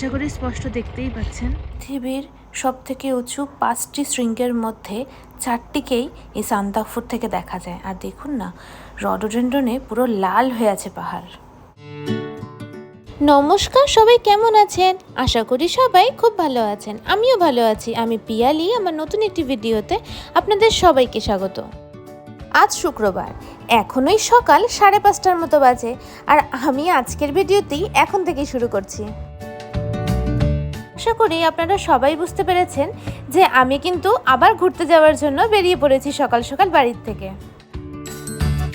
আশা করি স্পষ্ট দেখতেই পাচ্ছেন। পৃথিবীর সবথেকে উঁচু 5টি শৃঙ্গের মধ্যে 4টিকেই এই সান্দাকফু থেকে দেখা যায়। আর দেখুন না, রডোডেন্ড্রনে পুরো লাল হয়ে আছে পাহাড়। নমস্কার, সবাই কেমন আছেন? আশা করি সবাই খুব ভালো আছেন। আমিও ভালো আছি। আমি পিয়ালি, আমার নতুন একটি ভিডিওতে আপনাদের সবাইকে স্বাগত। আজ শুক্রবার, এখনই সকাল 5:30টার মতো বাজে, আর আমি আজকের ভিডিওটি এখন থেকেই শুরু করছি। আশা করি আপনারা সবাই বুঝতে পেরেছেন যে আমি কিন্তু আবার ঘুরতে যাওয়ার জন্য বেরিয়ে পড়েছি সকাল সকাল বাড়ির থেকে।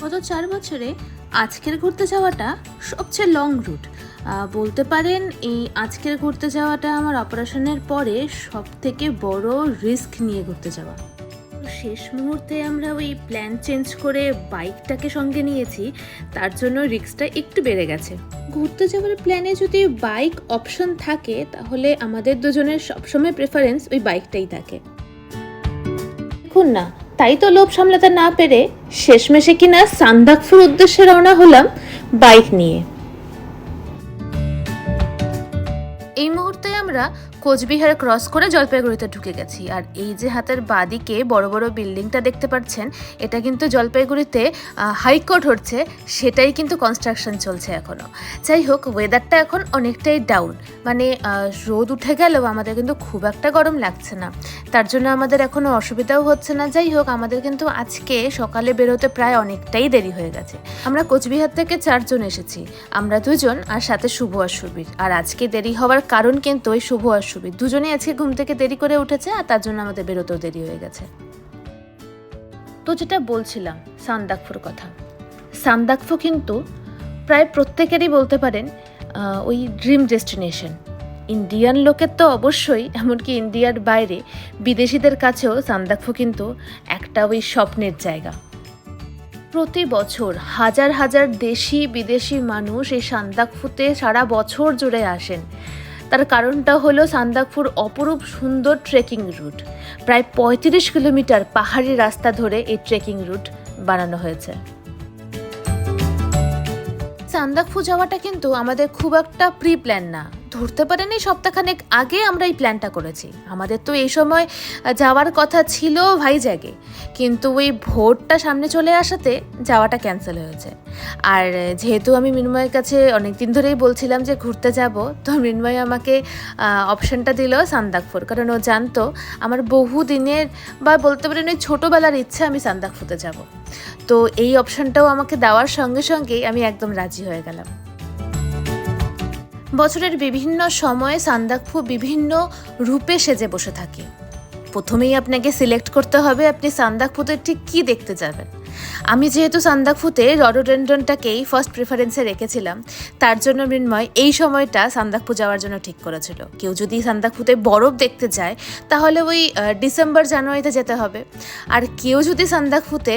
গত 4 বছরে আজকের ঘুরতে যাওয়াটা সবচেয়ে লং রুট বলতে পারেন। এই আজকের ঘুরতে যাওয়াটা আমার অপারেশনের পরে সব থেকে বড় রিস্ক নিয়ে ঘুরতে যাওয়া। শেষ মুহূর্তে আমরা ওই প্ল্যান চেঞ্জ করে বাইকটাকে সঙ্গে নিয়েছি, তার জন্য রিস্কটা একটু বেড়ে গেছে। ঘুরতে যাওয়ার প্ল্যানে যদি বাইক অপশন থাকে তাহলে আমাদের দুজনের সবসময় প্রেফারেন্স ওই বাইকটাই থাকে। দেখুন না, তাই তো লোভ সামলাতে না পেরে শেষমেশে কিনা সান্দাকফুর উদ্দেশ্যে রওনা হলাম বাইক নিয়ে। এই মুহূর্তে আমরা কোচবিহার ক্রস করে জলপাইগুড়িতে ঢুকে গেছি। আর এই যে হাতের বাঁদিকে বড় বড় বিল্ডিংটা দেখতে পাচ্ছেন, এটা কিন্তু জলপাইগুড়িতে হাইকোর্ট হচ্ছে, সেটাই কিন্তু কনস্ট্রাকশন চলছে এখনও। যাই হোক, ওয়েদারটা এখন অনেকটাই ডাউন, মানে রোদ উঠে গেলেও আমাদের কিন্তু খুব একটা গরম লাগছে না, তার জন্য আমাদের এখনও অসুবিধাও হচ্ছে না। যাই হোক, আমাদের কিন্তু আজকে সকালে বেরোতে প্রায় অনেকটাই দেরি হয়ে গেছে। আমরা কোচবিহার থেকে 4 জন এসেছি, আমরা 2 জন আর সাথে শুভ আর সুবীর। আর আজকে দেরি হওয়ার কারণ কিন্তু ওই শুভ আর সুবীর দুজনেই আজকে ঘুম থেকে দেরি করে উঠেছে, আর তার জন্য আমাদের বেরোতেও দেরি হয়ে গেছে। তো যেটা বলছিলাম সান্দাকফুর কথা, সান্দাকফু কিন্তু প্রায় প্রত্যেকেরই বলতে পারেন ওই ড্রিম ডেস্টিনেশন। ইন্ডিয়ান লোকের তো অবশ্যই, এমনকি ইন্ডিয়ার বাইরে বিদেশিদের কাছেও সান্দাকফু কিন্তু একটা ওই স্বপ্নের জায়গা। প্রতি বছর হাজার হাজার দেশি বিদেশি মানুষ এই সান্দাকফুতে সারা বছর জুড়ে আসেন। তার কারণটা হলো সান্দাকফুর অপরূপ সুন্দর ট্রেকিং রুট। প্রায় 35 কিলোমিটার পাহাড়ি রাস্তা ধরে এই ট্রেকিং রুট বানানো হয়েছে। সান্দাকফু যাওয়াটা কিন্তু আমাদের খুব একটা প্রি প্ল্যান না, ধরতে পারেন এই সপ্তাহখানেক আগে আমরা এই প্ল্যানটা করেছি। আমাদের তো এই সময় যাওয়ার কথা ছিল ভাইজ্যাগে, কিন্তু ওই ভোরটা সামনে চলে আসাতে যাওয়াটা ক্যান্সেল হয়েছে। আর যেহেতু আমি মৃন্ময়ের কাছে অনেক দিন ধরেই বলছিলাম যে ঘুরতে যাব, তো মৃন্ময় আমাকে অপশানটা দিল সান্দাকফুর, কারণ ও জানতো আমার বহু দিনের বা বলতে পারেন ওই ছোটোবেলার ইচ্ছা আমি সান্দাকফুতে যাব। তো এই অপশানটাও আমাকে দেওয়ার সঙ্গে সঙ্গেই আমি একদম রাজি হয়ে গেলাম। বছরের বিভিন্ন সময়ে সান্দাকফু বিভিন্ন রূপে সেজে বসে থাকে। প্রথমেই আপনাকে সিলেক্ট করতে হবে আপনি সান্দাকফুতে ঠিক কী দেখতে যাবেন। আমি যেহেতু সান্দাকফুতে রডোডেন্ড্রনটাকেই ফার্স্ট প্রেফারেন্সে রেখেছিলাম, তার জন্য মৃন্ময় এই সময়টা সান্দাকফু যাওয়ার জন্য ঠিক করেছিল। কেউ যদি সান্দাকফুতে বরফ দেখতে যায় তাহলে ওই ডিসেম্বর জানুয়ারিতে যেতে হবে, আর কেউ যদি সান্দাকফুতে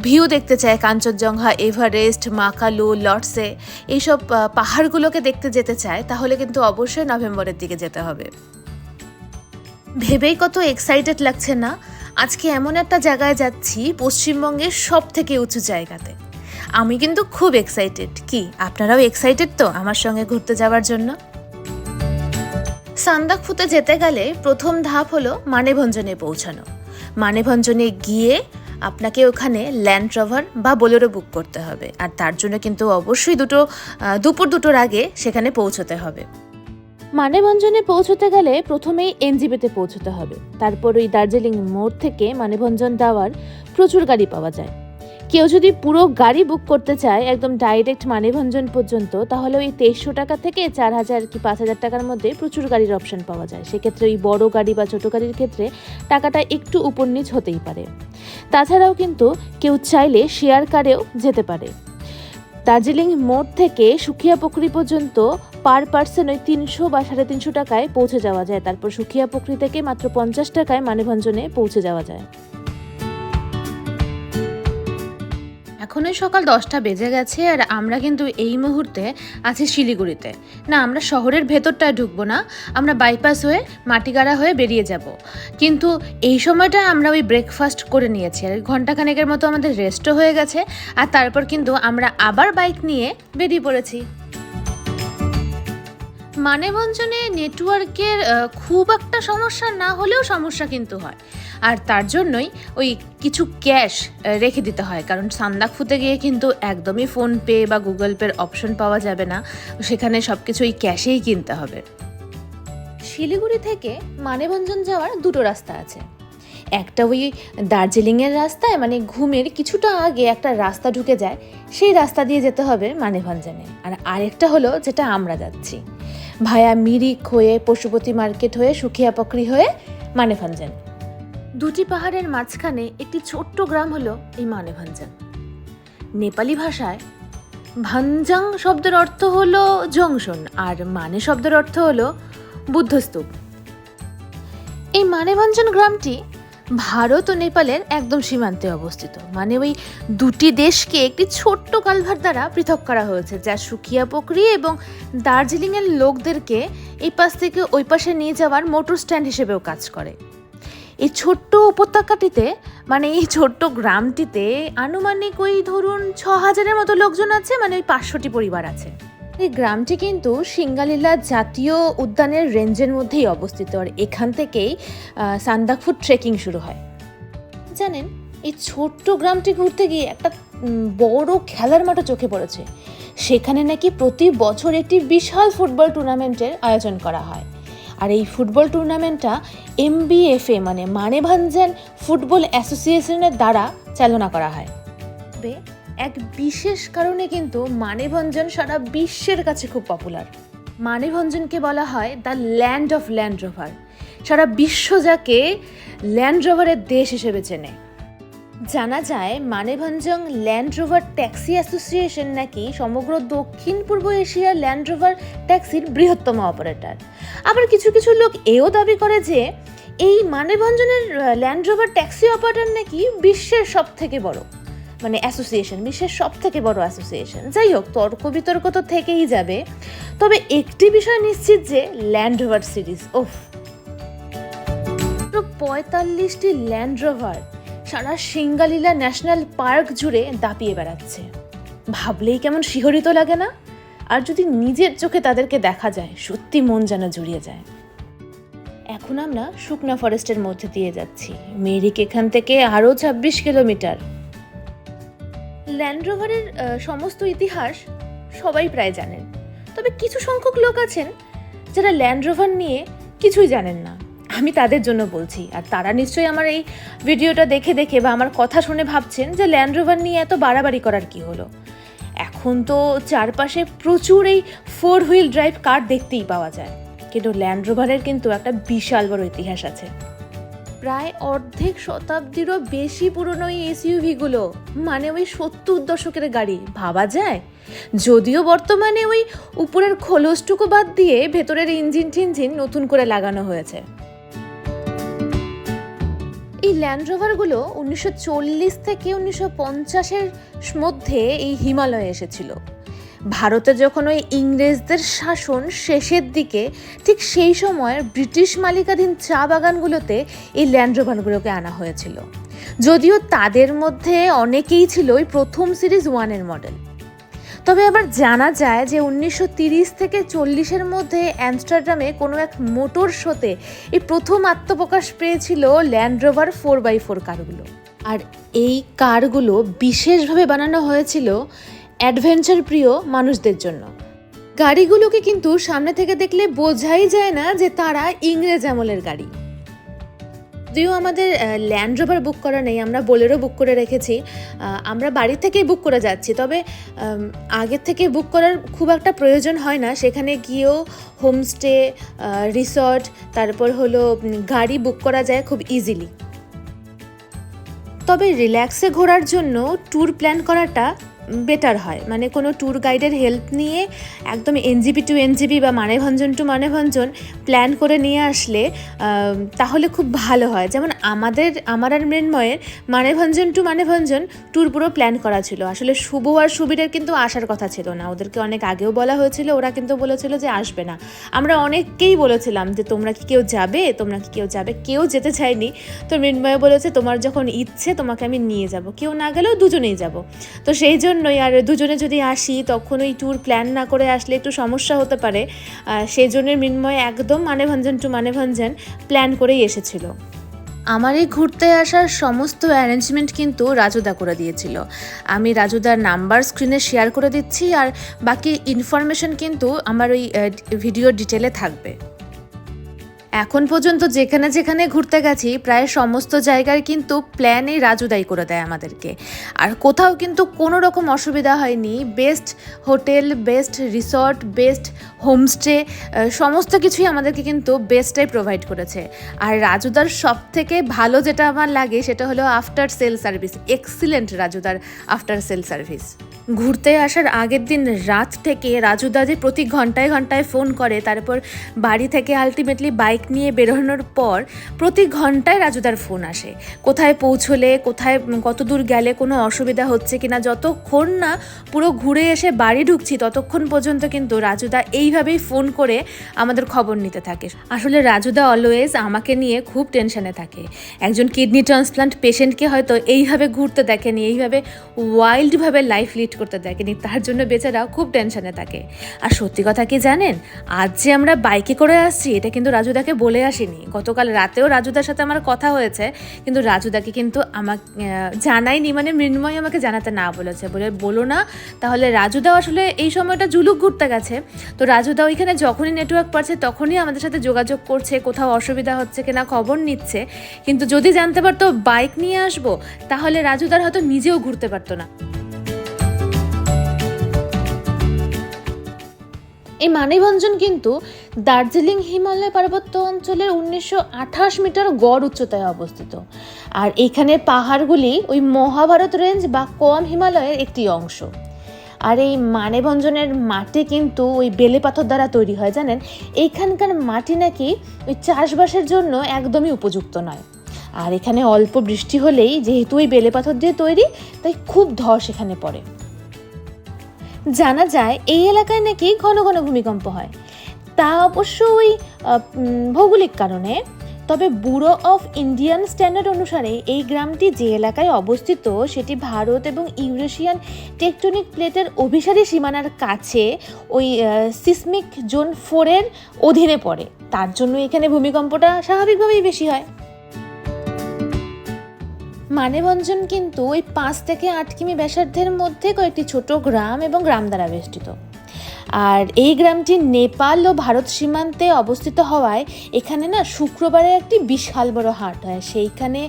ভিউ দেখতে চায়, কাঞ্চনজঙ্ঘা, এভারেস্ট, মাকালু, লটসে, এইসব পাহাড়গুলোকে দেখতে যেতে চায়, তাহলে কিন্তু অবশ্যই নভেম্বরের দিকে যেতে হবে। ভেবেই কত এক্সাইটেড লাগছে না, আজকে এমন একটা জায়গায় যাচ্ছি পশ্চিমবঙ্গের সব থেকে উঁচু জায়গাতে। আমি কিন্তু খুব এক্সাইটেড। কি আপনারাও এক্সাইটেড তো আমার সঙ্গে ঘুরতে যাওয়ার জন্য? সান্দাকফুতে যেতে গেলে প্রথম ধাপ হলো মানেভঞ্জনে পৌঁছানো। মানেভঞ্জনে গিয়ে আপনাকে ওখানে ল্যান্ড রোভার বা বোলেরো বুক করতে হবে, আর তার জন্য কিন্তু অবশ্যই দুপুর 2টোর আগে সেখানে পৌঁছতে হবে। মানেভঞ্জনে পৌঁছতে গেলে প্রথমেই এনজিপিতে পৌঁছতে হবে, তারপর ওই দার্জিলিং মোড় থেকে মানেভঞ্জন যাওয়ার প্রচুর গাড়ি পাওয়া যায়। কেউ যদি পুরো গাড়ি বুক করতে চায় একদম ডাইরেক্ট মানেভঞ্জন পর্যন্ত, তাহলে ওই 2300 টাকা থেকে 4000 কি 5000 টাকার মধ্যে প্রচুর গাড়ির অপশন পাওয়া যায়। সেক্ষেত্রে ওই বড় গাড়ি বা ছোটো গাড়ির ক্ষেত্রে টাকাটা একটু উপর নিচ হতেই পারে। তাছাড়াও কিন্তু কেউ চাইলে শেয়ার কারেও যেতে পারে। দার্জিলিং মোড় থেকে সুখিয়া পুকুরি পর্যন্ত পার পার্সন ওই 300 বা 350 টাকায় পৌঁছে যাওয়া যায়। তারপর সুখিয়া পুকুরি থেকে মাত্র 50 টাকায় মানেভঞ্জনে পৌঁছে যাওয়া যায়। এখন ওই সকাল 10টা বেজে গেছে, আর আমরা কিন্তু এই মুহূর্তে আছি শিলিগুড়িতে। না, আমরা শহরের ভেতরটায় ঢুকবো না, আমরা বাইপাস হয়ে মাটিগাড়া হয়ে বেরিয়ে যাব। কিন্তু এই সময়টা আমরা ওই ব্রেকফাস্ট করে নিয়েছি, আর ঘন্টাখানেকের মতো আমাদের রেস্টও হয়ে গেছে, আর তারপর কিন্তু আমরা আবার বাইক নিয়ে বেরিয়ে পড়েছি। মানেভঞ্জনে নেটওয়ার্কের খুব একটা সমস্যা না হলেও সমস্যা কিন্তু হয়, আর তার জন্যই ওই কিছু ক্যাশ রেখে দিতে হয়, কারণ সান্দাকফুতে গিয়ে কিন্তু একদমই ফোনপে বা গুগল পের অপশন পাওয়া যাবে না, সেখানে সব কিছু ওই ক্যাশেই কিনতে হবে। শিলিগুড়ি থেকে মানেভঞ্জন যাওয়ার দুটো রাস্তা আছে। একটা ওই দার্জিলিংয়ের রাস্তায়, মানে ঘুমের কিছুটা আগে একটা রাস্তা ঢুকে যায়, সেই রাস্তা দিয়ে যেতে হবে মানেভঞ্জনে। আর আরেকটা হলো যেটা আমরা যাচ্ছি, ভায়া মিরিক হয়ে, পশুপতি মার্কেট হয়ে, সুখিয়াপকরি হয়ে মানেভঞ্জন। দুটি পাহাড়ের মাঝখানে একটি ছোট্ট গ্রাম হলো এই মানেভঞ্জন। নেপালি ভাষায় ভাঞ্জাং শব্দের অর্থ হলো জংশন, আর মানে শব্দের অর্থ হলো বুদ্ধস্তূপ। এই মানেভঞ্জন গ্রামটি ভারত ও নেপালের একদম সীমান্তে অবস্থিত, মানে ওই দুটি দেশকে একটি ছোট্ট কালভার দ্বারা পৃথক করা হয়েছে, যা সুখিয়াপকরি এবং দার্জিলিংয়ের লোকদেরকে এই পাশ থেকে ওই পাশে নিয়ে যাওয়ার মোটর স্ট্যান্ড হিসেবেও কাজ করে। এই ছোট্ট উপত্যকাটিতে, মানে এই ছোট্ট গ্রামটিতে আনুমানিক ওই ধরুন 6,000-এর মতো লোকজন আছে, মানে ওই 500টি পরিবার আছে। এই গ্রামটি কিন্তু সিঙ্গালীলা জাতীয় উদ্যানের রেঞ্জের মধ্যেই অবস্থিত, আর এখান থেকেই সান্দাকফু ট্রেকিং শুরু হয়। জানেন, এই ছোট্ট গ্রামটি ঘুরতে গিয়ে একটা বড় খেলার মাঠও চোখে পড়েছে। সেখানে নাকি প্রতি বছর একটি বিশাল ফুটবল টুর্নামেন্টের আয়োজন করা হয়, আর এই ফুটবল টুর্নামেন্টটা MBFA মানে মানেভঞ্জন ফুটবল অ্যাসোসিয়েশনের দ্বারা চালনা করা হয়। তবে এক বিশেষ কারণে কিন্তু মানেভঞ্জন সারা বিশ্বের কাছে খুব পপুলার। মানেভঞ্জনকে বলা হয় the land of Land Rover. সারা বিশ্ব যাকে ল্যান্ড রোভারের দেশ হিসেবে চেনে। জানা যায় Maneybhanjang Land Rover taxi association নাকি সমগ্র দক্ষিণ পূর্ব এশিয়ার ল্যান্ড রোভার ট্যাক্সির বৃহত্তম অপারেটর। আবার কিছু কিছু লোক এও দাবি করে যে এই মানেভঞ্জনের ল্যান্ড রোভার ট্যাক্সি অপারেটর নাকি বিশ্বের সব থেকে বড়, মানে অ্যাসোসিয়েশন, বিশ্বের সব থেকে বড় অ্যাসোসিয়েশন। যাই হোক, তর্ক বিতর্ক তো থেকেই যাবে। তবে একটি বিষয় নিশ্চিত যে ল্যান্ড রোভার সিরিজ 45টি ল্যান্ড রোভার সারা সিঙ্গালীলা ন্যাশনাল পার্ক জুড়ে দাপিয়ে বেড়াচ্ছে। ভাবলেই কেমন শিহরিত লাগে না? আর যদি নিজের চোখে তাদেরকে দেখা যায়, সত্যি মন যেন জুড়িয়ে যায়। এখন আমরা শুকনা ফরেস্টের মধ্যে দিয়ে যাচ্ছি। মিরিক এখান থেকে আরও 26 কিলোমিটার। ল্যান্ড রোভারের সমস্ত ইতিহাস সবাই প্রায় জানেন, তবে কিছু সংখ্যক লোক আছেন যারা ল্যান্ড রোভার নিয়ে কিছুই জানেন না। আমি তাদের জন্য বলছি, আর তারা নিশ্চয়ই আমার এই ভিডিওটা দেখে দেখে বা আমার কথা শুনে ভাবছেন যে ল্যান্ড রোভার নিয়ে এত বাড়াবাড়ি করার কি হলো। এখন তো চারপাশে প্রচুর এই 4 হুইল ড্রাইভ কার দেখতেই পাওয়া যায়, কিন্তু ল্যান্ড রোভারের কিন্তু একটা বিশাল বড় ইতিহাস আছে। প্রায় অর্ধেক শতাব্দীরও বেশি পুরনো এই এসইউভিগুলো, মানে ওই 70 দশকের গাড়ি, ভাবা যায়? যদিও বর্তমানে ওই উপরের খোলসটুকু বাদ দিয়ে ভেতরের ইঞ্জিন নতুন করে লাগানো হয়েছে। এই ল্যান্ড রোভারগুলো 1940 থেকে 1950-এর মধ্যে এই হিমালয়ে এসেছিল। ভারতে যখন ওই ইংরেজদের শাসন শেষের দিকে, ঠিক সেই সময়ের ব্রিটিশ মালিকাধীন চা বাগানগুলোতে এই ল্যান্ড রোভারগুলোকে আনা হয়েছিল। যদিও তাদের মধ্যে অনেকেই ছিল ওই প্রথম সিরিজ 1-এর মডেল। তবে আবার জানা যায় যে 1930 থেকে 40-এর মধ্যে অ্যামস্টারডামে কোনো এক মোটর শোতে এই প্রথম আত্মপ্রকাশ পেয়েছিল ল্যান্ড রোভার 4x4 কারগুলো। আর এই কারগুলো বিশেষভাবে বানানো হয়েছিল অ্যাডভেঞ্চার প্রিয় মানুষদের জন্য। গাড়িগুলোকে কিন্তু সামনে থেকে দেখলে বোঝাই যায় না যে তারা ইংরেজ আমলের গাড়ি। যদিও আমাদের ল্যান্ড রোভার বুক করা নেই, আমরা বোলেরো বুক করে রেখেছি। আমরা বাড়ি থেকেই বুক করে যাচ্ছি, তবে আগের থেকে বুক করার খুব একটা প্রয়োজন হয় না। সেখানে গিয়েও হোমস্টে, রিসর্ট, তারপর হলো গাড়ি বুক করা যায় খুব ইজিলি। তবে রিল্যাক্সে ঘোরার জন্য ট্যুর প্ল্যান করাটা বেটার হয়, মানে কোনো ট্যুর গাইডের হেল্প নিয়ে একদম NGP টু NGP বা মানেভঞ্জন টু মানেভঞ্জন প্ল্যান করে নিয়ে আসলে তাহলে খুব ভালো হয়। যেমন আমার আর মৃন্ময়ের মানেভঞ্জন টু মানেভঞ্জন ট্যুর পুরো প্ল্যান করা ছিল। আসলে শুভ আর সুবীরের কিন্তু আসার কথা ছিল না, ওদেরকে অনেক আগেও বলা হয়েছিল, ওরা কিন্তু বলেছিল যে আসবে না। আমরা অনেককেই বলেছিলাম যে তোমরা কি কেউ যাবে, কেউ যেতে চায়নি। তো মৃন্ময় বলেছে তোমার যখন ইচ্ছে তোমাকে আমি নিয়ে যাব, কেউ না গেলেও দুজনেই যাব। তো সেই জন্য জন্যই, আর দুজনে যদি আসি তখন ওই ট্যুর প্ল্যান না করে আসলে একটু সমস্যা হতে পারে, সেই জন্য মৃন্ময় একদম মানেভঞ্জন টু মানেভঞ্জন প্ল্যান করেই এসেছিল। আমার এই ঘুরতে আসার সমস্ত অ্যারেঞ্জমেন্ট কিন্তু রাজুদা করে দিয়েছিল। আমি রাজুদার নাম্বার স্ক্রিনে শেয়ার করে দিচ্ছি, আর বাকি ইনফরমেশন কিন্তু আমার ওই ভিডিও ডিটেলে থাকবে। এখন পর্যন্ত যেখানে যেখানে ঘুরতে গেছি প্রায় সমস্ত জায়গার কিন্তু প্ল্যান এই রাজুদাই করে দেয় আমাদেরকে, আর কোথাও কিন্তু কোনো রকম অসুবিধা হয়নি। Best hotel, best resort, best homestay, সমস্ত কিছুই আমাদেরকে কিন্তু বেস্টটাই প্রোভাইড করেছে। আর রাজুদার সব থেকে ভালো যেটা আমার লাগে সেটা হলো আফটার সেল সার্ভিস। এক্সিলেন্ট রাজুদার আফটার সেল সার্ভিস। ঘুরতে আসার আগের দিন রাত থেকে রাজুদা যে প্রতি ঘন্টায় ঘন্টায় ফোন করে, তারপর বাড়ি থেকে আলটিমেটলি বাইক নিয়ে বেরোনোর পর প্রতি ঘন্টায় রাজুদার ফোন আসে। কোথায় পৌঁছলে, কোথায় কত দূর গেলে কোনো অসুবিধা হচ্ছে কিনা, যতক্ষণ না পুরো ঘুরে এসে বাড়ি ঢুকছি ততক্ষণ পর্যন্ত কিন্তু রাজুদা এইভাবেই ফোন করে আমাদের খবর নিতে থাকে। আসলে রাজুদা অলওয়েজ আমাকে নিয়ে খুব টেনশনে থাকে। একজন কিডনি ট্রান্সপ্লান্ট পেশেন্টকে হয়তো এইভাবে ঘুরতে দেখেনি, এইভাবে ওয়াইল্ডভাবে লাইফ লিড করতে দেখেনি, তার জন্য বেচারা খুব টেনশনে থাকে। আর সত্যি কথা কি জানেন, আজ যে আমরা বাইকে করে আসছি এটা কিন্তু রাজুদাকে বলে আসিনি। গতকাল রাতেও রাজুদার সাথে আমার কথা হয়েছে, কিন্তু রাজুদাকে কিন্তু আমাকে জানাইনি, মানে মৃন্ময় আমাকে জানাতে না বলেছে, বলো না তাহলে রাজুদাও আসলে এই সময়টা জুলুক ঘুরতে গেছে। তো রাজুদা ওইখানে যখনই নেটওয়ার্ক পাচ্ছে তখনই আমাদের সাথে যোগাযোগ করছে, কোথাও অসুবিধা হচ্ছে কিনা খবর নিচ্ছে। কিন্তু যদি জানতে পারতো বাইক নিয়ে আসবো তাহলে রাজুদার হয়তো নিজেও ঘুরতে পারতো না। এই মানেভঞ্জন কিন্তু দার্জিলিং হিমালয় পার্বত্য অঞ্চলের 1928 মিটার গড় উচ্চতায় অবস্থিত। আর এখানের পাহাড়গুলি ওই মহাভারত রেঞ্জ বা কম হিমালয়ের একটি অংশ। আর এই মানেভঞ্জনের মাটি কিন্তু ওই বেলে পাথর দ্বারা তৈরি হয়। জানেন, এইখানকার মাটি নাকি ওই চাষবাসের জন্য একদমই উপযুক্ত নয়। আর এখানে অল্প বৃষ্টি হলেই, যেহেতু ওই বেলে পাথর দিয়ে তৈরি, তাই খুব ধস এখানে পড়ে। জানা যায় এই এলাকায় নাকি ঘন ঘন ভূমিকম্প হয়, তা অবশ্য ওই ভৌগোলিক কারণে। তবে ব্যুরো অফ ইন্ডিয়ান স্ট্যান্ডার্ড অনুসারে এই গ্রামটি যে এলাকায় অবস্থিত সেটি ভারত এবং ইউরেশিয়ান টেকটনিক প্লেটের অভিসারী সীমানার কাছে ওই সিসমিক জোন 4-এর অধীনে পড়ে। তার জন্য এখানে ভূমিকম্পটা স্বাভাবিকভাবেই বেশি হয়। মানেভঞ্জন কিন্তু ওই 5 থেকে 8 কিমি ব্যাসার্ধের মধ্যে কয়েকটি ছোট গ্রাম এবং গ্রাম দ্বারা বেষ্টিত। আর এই গ্রামটি নেপাল ও ভারত সীমান্তে অবস্থিত হওয়ায় এখানে না শুক্রবারে একটি বিশাল বড় হাট হয়। সেইখানে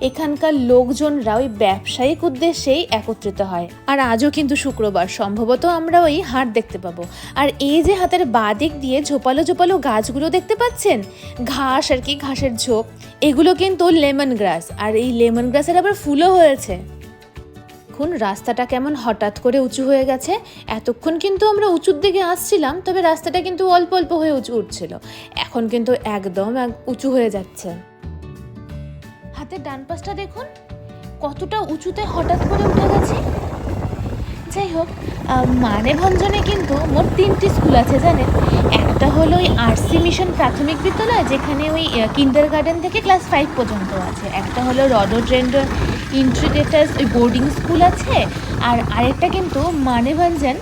এখানকার লোকজনরা ওই ব্যবসায়িক উদ্দেশ্যেই একত্রিত হয়। আর আজও কিন্তু শুক্রবার, সম্ভবত আমরা ওই হাট দেখতে পাবো। আর এই যে হাতের বাঁ দিক দিয়ে ঝোপালো ঝোপালো গাছগুলো দেখতে পাচ্ছেন, ঘাস আর কি, ঘাসের ঝোপ, এগুলো কিন্তু লেমন গ্রাস। আর এই লেমন গ্রাসের আবার ফুলও হয়েছে। এখন রাস্তাটা কেমন হঠাৎ করে উঁচু হয়ে গেছে। এতক্ষণ কিন্তু আমরা উঁচুর দিকে আসছিলাম, তবে রাস্তাটা কিন্তু অল্প অল্প হয়ে উঁচু উঠছিল, এখন কিন্তু একদম উঁচু হয়ে যাচ্ছে। হাতের ডান পাশটা দেখুন কতটা উঁচুতে হঠাৎ করে উঠে গেছে। যাই হোক, মানেভঞ্জনে কিন্তু মোট 3টি স্কুল আছে জানেন। একটা হলো ওই আরসি মিশন প্রাথমিক বিদ্যালয়, যেখানে ওই কিন্ডার গার্ডেন থেকে ক্লাস 5 পর্যন্ত আছে। একটা হলো রডোড্রেন্ডন ইন্ট্রিডেটার্স ওই বোর্ডিং স্কুল আছে। আর আরেকটা কিন্তু মানেভঞ্জন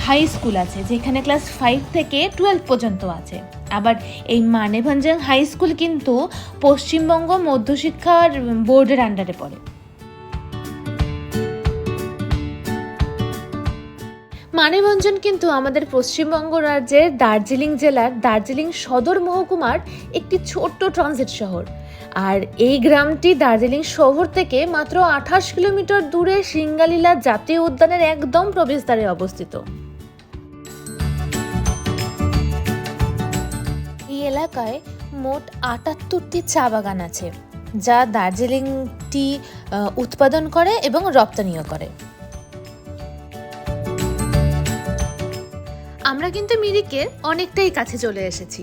হাই স্কুল আছে, যেখানে ক্লাস 5 থেকে 12 পর্যন্ত আছে। আবার এই মানেভঞ্জন হাই স্কুল কিন্তু পশ্চিমবঙ্গ মধ্যশিক্ষার বোর্ডের আন্ডারে পড়ে। মানেভঞ্জন কিন্তু আমাদের পশ্চিমবঙ্গ রাজ্যের দার্জিলিং জেলার দার্জিলিং সদর মহকুমার একটি ছোট্ট ট্রানজিট শহর। আর এই গ্রামটি দার্জিলিং শহর থেকে মাত্র 28 কিলোমিটার দূরে সিঙ্গালীলা জাতীয় উদ্যানের একদম প্রবেশদ্বারে অবস্থিত। এই এলাকায় মোট 78টি চা বাগান আছে, যা দার্জিলিং টি উৎপাদন করে এবং রপ্তানিও করে। আমরা কিন্তু মিরিকের অনেকটাই কাছে চলে এসেছি।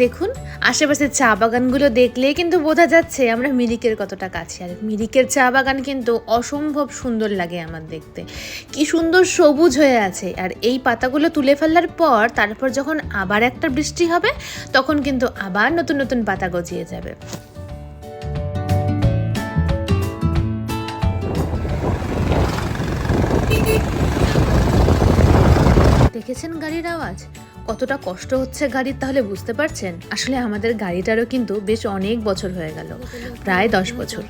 দেখুন, আশেপাশের চা বাগানগুলো দেখলেই কিন্তু বোঝা যাচ্ছে আমরা মিরিকের কতটা কাছে। আর মিরিকের চা বাগান কিন্তু অসম্ভব সুন্দর লাগে আমার দেখতে, কি সুন্দর সবুজ হয়ে আছে। আর এই পাতাগুলো তুলে ফেলার পর তারপর যখন আবার একটা বৃষ্টি হবে তখন কিন্তু আবার নতুন নতুন পাতা গজিয়ে যাবে। দেখেছেন গাড়ির আওয়াজ? কতটা কষ্ট হচ্ছে গাড়ির তাহলে বুঝতে পারছেন? আসলে আমাদের গাড়িটারও কিন্তু বেশ অনেক বছর হয়ে গেল, প্রায় 10 বছর।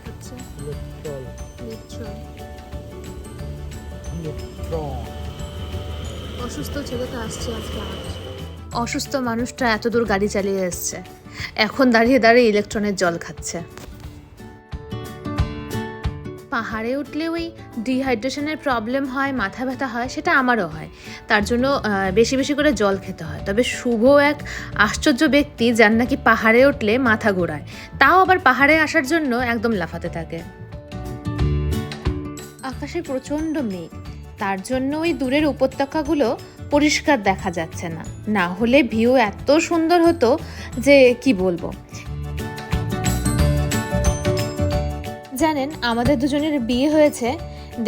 অসুস্থ ছেলেটা আসছে আজকে। অসুস্থ মানুষটা এত দূর গাড়ি চালিয়ে এসছে, এখন দাঁড়িয়ে দাঁড়িয়ে ইলেকট্রনের জল খাচ্ছে। পাহাড়ে উঠলে ওই ডিহাইড্রেশনের প্রবলেম হয়, মাথা ব্যথা হয়, সেটা আমারও হয়। তার জন্য বেশি বেশি করে জল খেতে হয়। তবে শুভ এক আশ্চর্য ব্যক্তি, যার নাকি পাহাড়ে উঠলে মাথা ঘোরায়, তাও আবার পাহাড়ে আসার জন্য একদম লাফাতে থাকে। আকাশে প্রচণ্ড মেঘ, তার জন্য ওই দূরের উপত্যকাগুলো পরিষ্কার দেখা যাচ্ছে না, না হলে ভিউ এত সুন্দর হতো যে কি বলবো। জানেন, আমাদের দুজনের বিয়ে হয়েছে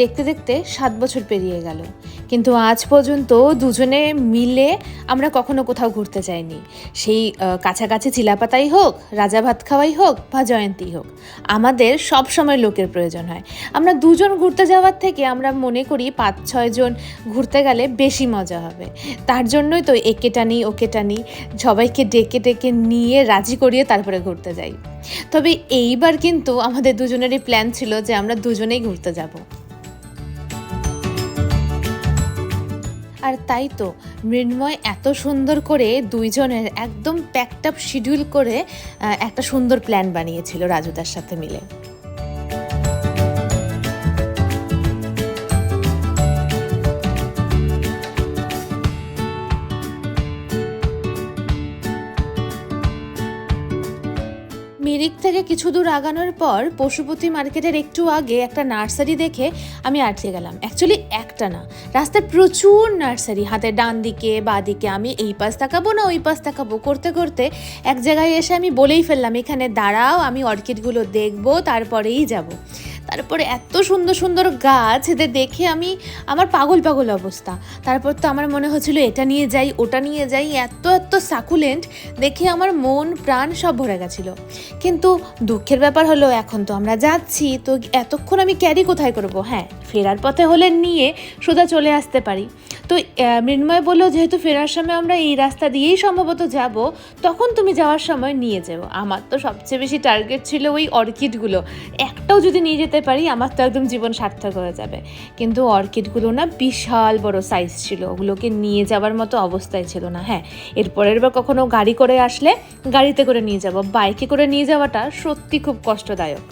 দেখতে দেখতে 7 বছর পেরিয়ে গেল, কিন্তু আজ পর্যন্ত দুজনে মিলে আমরা কখনো কোথাও ঘুরতে যাইনি। সেই কাছাকাছি চিলাপাতাই হোক, রাজা ভাত খাওয়াই হোক বা জয়ন্তী হোক, আমাদের সব সময় লোকের প্রয়োজন হয়। আমরা দুজন ঘুরতে যাওয়ার থেকে আমরা মনে করি 5-6 জন ঘুরতে গেলে বেশি মজা হবে। তার জন্যই তো একে টানি ওকে টানি, সবাইকে ডেকে ডেকে নিয়ে রাজি করিয়ে তারপরে ঘুরতে যাই। তবে এইবার কিন্তু আমাদের দুজনেরই প্ল্যান ছিল যে আমরা দুজনেই ঘুরতে যাব। আর তাই তো মৃন্ময় এত সুন্দর করে দুইজনের একদম প্যাকড আপ শিডিউল করে একটা সুন্দর প্ল্যান বানিয়েছিল রাজুদার সাথে মিলে। মিরিক থেকে কিছু দূর আগানোর পর পশুপতি মার্কেটের একটু আগে একটা নার্সারি দেখে আমি আটকে গেলাম। অ্যাকচুয়ালি একটা না, রাস্তায় প্রচুর নার্সারি, হাতের ডান দিকে বা দিকে। আমি এই পাশ তাকাবো না ওই পাশ তাকাবো করতে করতে এক জায়গায় এসে আমি বলেই ফেললাম, এখানে দাঁড়াও, আমি অর্কিডগুলো দেখবো তারপরেই যাব। তারপরে এত সুন্দর সুন্দর গাছ, এদের দেখে আমার পাগল পাগল অবস্থা। তারপর তো আমার মনে হচ্ছিল এটা নিয়ে যাই ওটা নিয়ে যাই, এত এত সাকুলেন্ট দেখে আমার মন প্রাণ সব ভরে গেছিলো। কিন্তু দুঃখের ব্যাপার হলো এখন তো আমরা যাচ্ছি, তো এতক্ষণ আমি ক্যারি কোথায় করব? হ্যাঁ, ফেরার পথে হলে নিয়ে সোজা চলে আসতে পারি। তো মৃন্ময় বললো, যেহেতু ফেরার সময় আমরা এই রাস্তা দিয়েই সম্ভবত যাব, তখন তুমি যাওয়ার সময় নিয়ে যাবো। আমার তো সবচেয়ে বেশি টার্গেট ছিল ওই অর্কিডগুলো, একটাও যদি নিয়ে যেতে পারি আমার তো একদম জীবন সার্থক হয়ে যাবে। কিন্তু অর্কিডগুলো না বিশাল বড় সাইজ ছিল, ওগুলোকে নিয়ে যাওয়ার মতো অবস্থায় ছিল না। হ্যাঁ, এরপরের বার কখনো গাড়ি করে আসলে গাড়িতে করে নিয়ে যাব, বাইকে করে নিয়ে যাওয়াটা সত্যি খুব কষ্টদায়ক।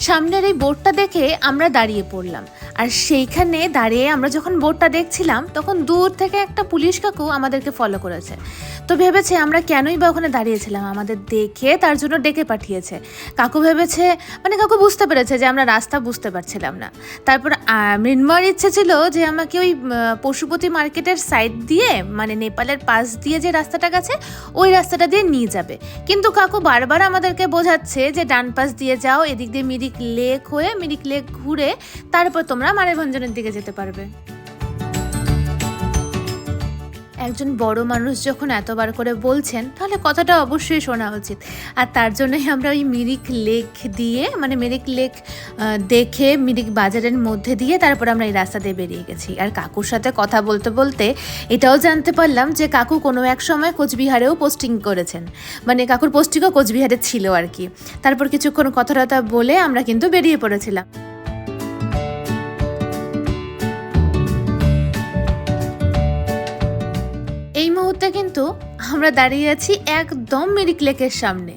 সামনের এই বোর্ডটা দেখে আমরা দাঁড়িয়ে পড়লাম, আর সেইখানে দাঁড়িয়ে আমরা যখন বোর্ডটা দেখছিলাম তখন দূর থেকে একটা পুলিশ কাকু আমাদেরকে ফলো করেছে। তো ভেবেছে আমরা কেনই বা ওখানে দাঁড়িয়েছিলাম, আমাদের দেখে তার জন্য ডেকে পাঠিয়েছে। কাকু ভেবেছে, কাকু বুঝতে পেরেছে যে আমরা রাস্তা বুঝতে পারছিলাম না। তারপর মৃন্ময়ের ইচ্ছে ছিল যে আমাকে ওই পশুপতি মার্কেটের সাইড দিয়ে, নেপালের পাশ দিয়ে যে রাস্তাটা গেছে ওই রাস্তাটা দিয়ে নিয়ে যাবে। কিন্তু কাকু বারবার আমাদেরকে বোঝাচ্ছে যে ডান পাশ দিয়ে যাও, এদিক দিয়ে মিরিক লেক হয়ে মিরিক লেক ঘুরে তারপর তোমরা মানেভঞ্জনের দিকে যেতে পারবে। একজন বড় মানুষ যখন এতবার করে বলছেন, তাহলে কথাটা অবশ্যই শোনা উচিত। আর তার জন্যই আমরা ওই মিরিক লেক দিয়ে, মিরিক লেক দেখে মিরিক বাজারের মধ্যে দিয়ে তারপর আমরা এই রাস্তা দিয়ে বেরিয়ে গেছি। আর কাকুর সাথে কথা বলতে বলতে এটাও জানতে পারলাম যে কাকু কোনো এক সময় কোচবিহারেও পোস্টিং করেছেন, কাকুর পোস্টিংও কোচবিহারে ছিল আর কি। তারপর কিছুক্ষণ কথা বলে আমরা কিন্তু বেরিয়ে পড়েছিলাম। এই মুহূর্তে কিন্তু আমরা দাঁড়িয়ে আছি একদম মিরিক লেকের সামনে,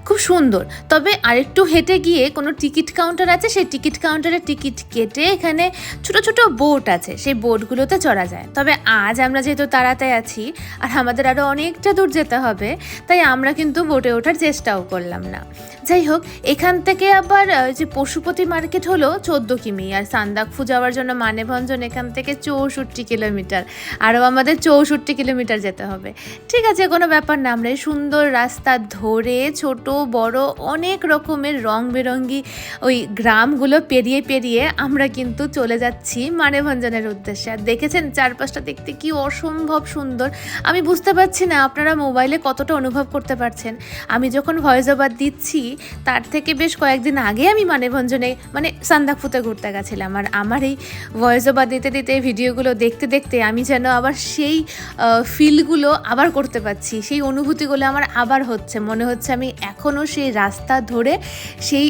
খুব সুন্দর। তবে আরেকটু হেঁটে গিয়ে কোনো টিকিট কাউন্টার আছে, সেই টিকিট কাউন্টারে টিকিট কেটে এখানে ছোট ছোট বোট আছে, সেই বোটগুলোতে চড়া যায়। তবে আজ আমরা যেহেতু তাড়াতে আছি আর আমাদের আরও অনেকটা দূর যেতে হবে, তাই আমরা কিন্তু বোটে ওঠার চেষ্টাও করলাম না। যাই হোক, এখান থেকে আবার যে পশুপতি মার্কেট হলো 14 কিমি, আর সান্দাকফু যাওয়ার জন্য মানেভঞ্জন এখান থেকে 64 কিলোমিটার, আরও আমাদের 64 কিলোমিটার যেতে হবে। ঠিক ঠিক আছে, কোনো ব্যাপার না। আমরা এই সুন্দর রাস্তা ধরে ছোট বড় অনেক রকমের রং বেরঙ্গি ওই গ্রামগুলো পেরিয়ে পেরিয়ে আমরা কিন্তু চলে যাচ্ছি মানেভঞ্জনের উদ্দেশ্যে। আর দেখেছেন চারপাশটা দেখতে কি অসম্ভব সুন্দর। আমি বুঝতে পারছি না আপনারা মোবাইলে কতটা অনুভব করতে পারছেন। আমি যখন ভয়েস ওভার দিচ্ছি তার থেকে বেশ কয়েকদিন আগে আমি মানেভঞ্জনে সান্দাকফুতে ঘুরতে গেছিলাম। আর আমার এই ভয়েস ওভার দিতে দিতে ভিডিওগুলো দেখতে দেখতে আমি যেন আবার সেই ফিলগুলো আবার করতে পারছি, সেই অনুভূতিগুলো আমার আবার হচ্ছে। মনে হচ্ছে আমি এখনও সেই রাস্তা ধরে সেই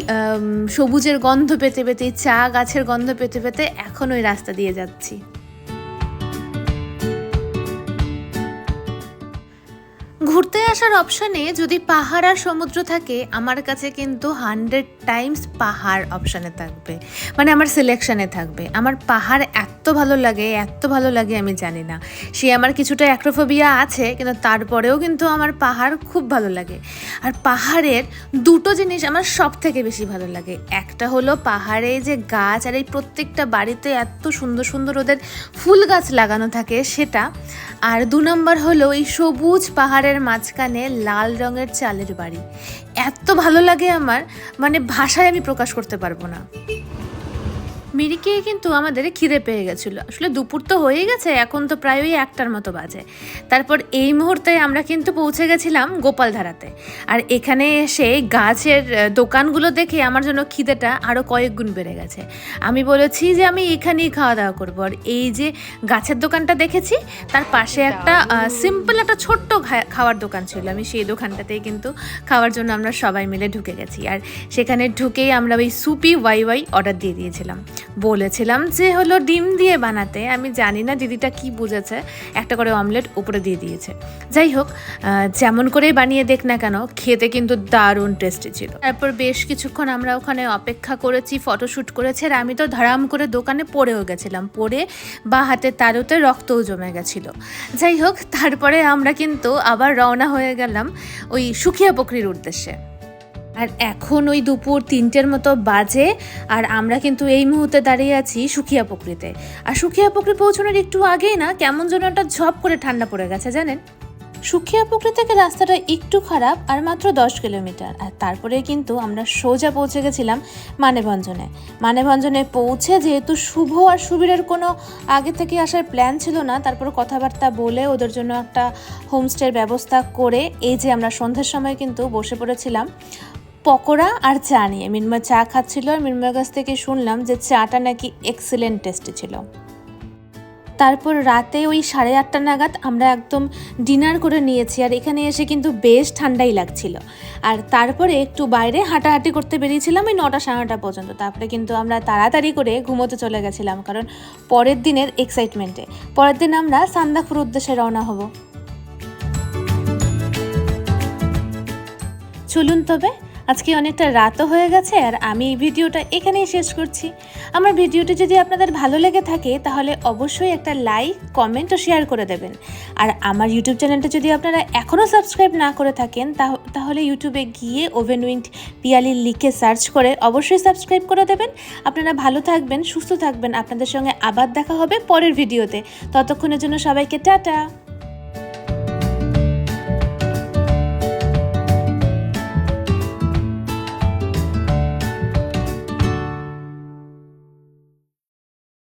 সবুজের গন্ধ পেতে পেতে, চা গাছের গন্ধ পেতে পেতে এখন ওই রাস্তা দিয়ে যাচ্ছি। ঘুরতে আসার অপশানে যদি পাহাড় আর সমুদ্র থাকে, আমার কাছে কিন্তু 100 টাইমস পাহাড় অপশানে থাকবে, মানে আমার সিলেকশানে থাকবে। আমার পাহাড় এত ভালো লাগে আমি জানি না। সে আমার কিছুটা অ্যাক্রোফোবিয়া আছে, কিন্তু তারপরেও কিন্তু আমার পাহাড় খুব ভালো লাগে। আর পাহাড়ের দুটো জিনিস আমার সব থেকে বেশি ভালো লাগে। একটা হলো পাহাড়ে যে গাছ, আর এই প্রত্যেকটা বাড়িতে এত সুন্দর সুন্দর ওদের ফুল গাছ লাগানো থাকে সেটা। আর 2 নম্বর হলো এই সবুজ পাহাড়ের মাঝখানে লাল রঙের চালের বাড়ি। এত ভালো লাগে আমার, মানে ভাষায় আমি প্রকাশ করতে পারবো না। মিরিকে কিন্তু আমাদের খিদে পেয়ে গেছিলো। আসলে দুপুর তো হয়ে গেছে, এখন তো প্রায় ওই 1টার মতো বাজে। তারপর এই মুহূর্তে আমরা কিন্তু পৌঁছে গেছিলাম গোপালধারাতে। আর এখানে এসে গাছের দোকানগুলো দেখে আমার জন্য খিদেটা আরও কয়েক গুণ বেড়ে গেছে। আমি বলেছি যে আমি এখানেই খাওয়া দাওয়া করবো। আর এই যে গাছের দোকানটা দেখেছি তার পাশে একটা সিম্পল একটা ছোট্ট খাওয়ার দোকান ছিল। আমি সেই দোকানটাতেই কিন্তু খাওয়ার জন্য আমরা সবাই মিলে ঢুকে গেছি। আর সেখানে ঢুকেই আমরা ওই সুপি ওয়াই অর্ডার দিয়ে দিয়েছিলাম। বলেছিলাম যে হলো ডিম দিয়ে বানাতে। আমি জানি না দিদিটা কি বুঝেছে, একটা করে অমলেট উপরে দিয়ে দিয়েছে। যাই হোক, যেমন করেই বানিয়ে দেখ না কেন, খেতে কিন্তু দারুণ টেস্টি ছিল। তারপর বেশ কিছুক্ষণ আমরা ওখানে অপেক্ষা করেছি, ফটোশ্যুট করেছি। আর আমি তো ধারাম করে দোকানে পড়েও গেছিলাম, পড়ে বা হাতে তালুতে রক্তও জমে গেছিলো। যাই হোক, তারপরে আমরা কিন্তু আবার রওনা হয়ে গেলাম ওই সুখিয়া পুকুরির উদ্দেশ্যে। আর এখন ওই দুপুর 3টের মতো বাজে, আর আমরা কিন্তু এই মুহূর্তে দাঁড়িয়ে আছি সুখিয়া পুকুরিতে। আর সুখিয়া পুকুরি পৌঁছানোর একটু আগেই না কেমন যেন একটা ঝপ করে ঠান্ডা পড়ে গেছে জানেন। সুখিয়া পুকুরি থেকে রাস্তাটা একটু খারাপ, আর মাত্র 10 কিলোমিটার। আর তারপরে কিন্তু আমরা সোজা পৌঁছে গেছিলাম মানেভঞ্জনে পৌঁছে, যেহেতু শুভ আর সুবীরের কোনো আগে থেকে আসার প্ল্যান ছিল না, তারপর কথাবার্তা বলে ওদের জন্য একটা হোমস্টের ব্যবস্থা করে এই যে আমরা সন্ধ্যার সময় কিন্তু বসে পড়েছিলাম পকোড়া আর চা নিয়ে। মিনময় চা খাচ্ছিল, আর মিনময়ের কাছ থেকে শুনলাম যে চাটা নাকি এক্সিলেন্ট টেস্টি ছিল। তারপর রাতে ওই 8:30 নাগাদ আমরা একদম ডিনার করে নিয়েছি। আর এখানে এসে কিন্তু বেশ ঠান্ডাই লাগছিল। আর তারপরে একটু বাইরে হাঁটাহাঁটি করতে বেরিয়েছিলাম ওই 9টা 9:30 পর্যন্ত। তারপরে কিন্তু আমরা তাড়াতাড়ি করে ঘুমোতে চলে গেছিলাম, কারণ পরের দিনের এক্সাইটমেন্টে। পরের দিন আমরা সান্দাকফুর উদ্দেশ্যে রওনা হব। চলুন তবে, আজকে অনেকটা রাতও হয়ে গেছে, আর আমি এই ভিডিওটা এখানেই শেষ করছি। আমার ভিডিওটি যদি আপনাদের ভালো লেগে থাকে তাহলে অবশ্যই একটা লাইক, কমেন্ট ও শেয়ার করে দেবেন। আর আমার ইউটিউব চ্যানেলটা যদি আপনারা এখনও সাবস্ক্রাইব না করে থাকেন তাহলে ইউটিউবে গিয়ে ওভেন উইথ পিয়ালি লিখে সার্চ করে অবশ্যই সাবস্ক্রাইব করে দেবেন। আপনারা ভালো থাকবেন, সুস্থ থাকবেন। আপনাদের সঙ্গে আবার দেখা হবে পরের ভিডিওতে। ততক্ষণের জন্য সবাইকে টাটা।